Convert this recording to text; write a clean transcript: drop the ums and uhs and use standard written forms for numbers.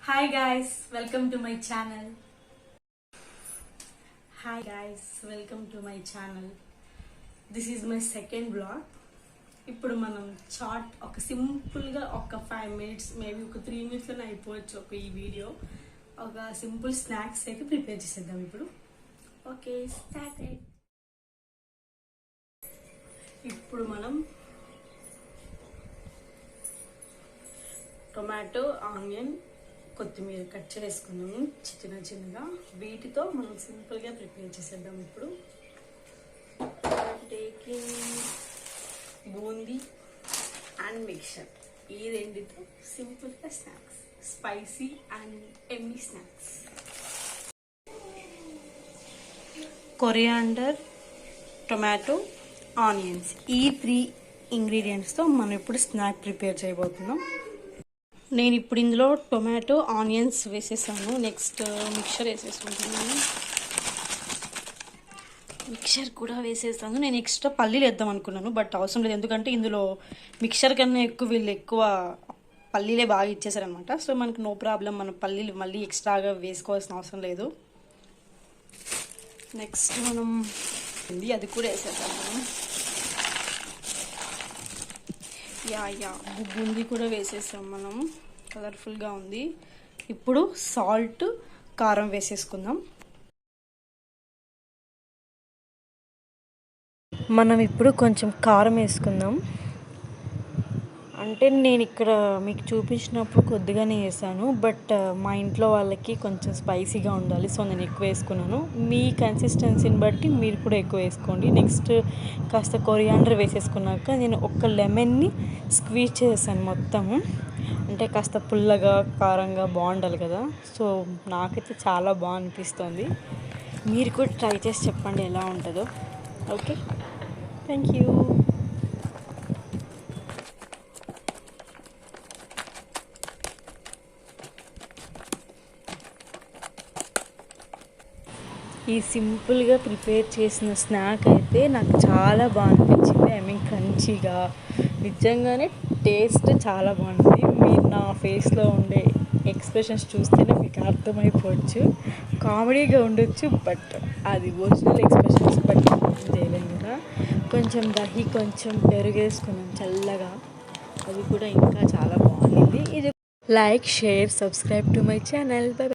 Hi guys, welcome to my channel. Hi guys, welcome to my channel. This is my second vlog. ఇప్పుడు మనం chat ఒక సింపుల్గా ఒక 5 minutes maybe ఒక 3 minutesలోనే అయిపోవచ్చు ఒక ఈ వీడియో. ఒక సింపుల్ స్నాక్స్ అయితే ప్రిపేర్ చేసేద్దాం ఇప్పుడు. Okay start. ఇప్పుడు మనం టొమాటో, ఆనియన్, కొత్తిమీర కట్ చేసుకున్నాము చిన్నగా. వీటితో మనం సింపుల్గా ప్రిపేర్ చేసేద్దాం ఇప్పుడు. టేకింగ్ బూందీ అండ్ మిక్చర్, ఈ రెండితో సింపుల్గా snacks, spicy and Emmy snacks. Coriander, tomato, onions, ఈ 3 ఇంగ్రీడియంట్స్తో మనం ఇప్పుడు స్నాక్ ప్రిపేర్ చేయబోతున్నాం. నేను ఇప్పుడు ఇందులో టొమాటో, ఆనియన్స్ వేసేసాను. నెక్స్ట్ మిక్చర్ వేసేసుకుంటున్నాను. మిక్చర్ కూడా వేసేసాను. నేను ఎక్స్ట్రా పల్లీలు వేద్దాం అనుకున్నాను, బట్ అవసరం లేదు, ఎందుకంటే ఇందులో మిక్చర్ కన్నా వీళ్ళు ఎక్కువ పల్లీలే బాగా ఇచ్చేసారనమాట. సో మనకు నో ప్రాబ్లం, మనం పల్లీలు మళ్ళీ ఎక్స్ట్రాగా వేసుకోవాల్సిన అవసరం లేదు. నెక్స్ట్ మనం అది కూడా వేసేద్దాము. బూందీ కూడా వేసేసాం మనం, కలర్ఫుల్గా ఉంది. ఇప్పుడు సాల్ట్, కారం వేసేసుకుందాం. మనం ఇప్పుడు కొంచెం కారం వేసుకుందాం. అంటే నేను ఇక్కడ మీకు చూపించినప్పుడు కొద్దిగానే వేసాను, బట్ మా ఇంట్లో వాళ్ళకి కొంచెం స్పైసీగా ఉండాలి, సో నేను ఎక్కువ వేసుకున్నాను. మీ కన్సిస్టెన్సీని బట్టి మీరు కూడా ఎక్కువ వేసుకోండి. నెక్స్ట్ కాస్త కొరియాండర్ వేసేసుకున్నాక నేను ఒక లెమన్ని స్క్వీజ్ చేసాను మొత్తము. అంటే కాస్త పుల్లగా కారంగా బాగుండాలి కదా, సో నాకైతే చాలా బాగా అనిపిస్తుంది. మీరు కూడా ట్రై చేసి చెప్పండి ఎలా ఉంటుందో. Okay, thank you. ఈ సింపుల్గా ప్రిపేర్ చేసిన స్నాక్ అయితే నాకు చాలా బాగా అనిపించింది. ఐ మీన్ క్రంచీగా, నిజంగానే టేస్ట్ చాలా బాగుంది. మీరు నా ఫేస్లో ఉండే ఎక్స్ప్రెషన్స్ చూస్తేనే మీకు అర్థమైపోవచ్చు. కామెడీగా ఉండొచ్చు, బట్ అది ఒరిజినల్ ఎక్స్ప్రెషన్స్, బట్ చేయలేము కదా. కొంచెం దహి, కొంచెం పెరుగు వేసుకున్నాం చల్లగా, అది కూడా ఇంకా చాలా బాగుంది. ఇది like, share, subscribe to my channel. By.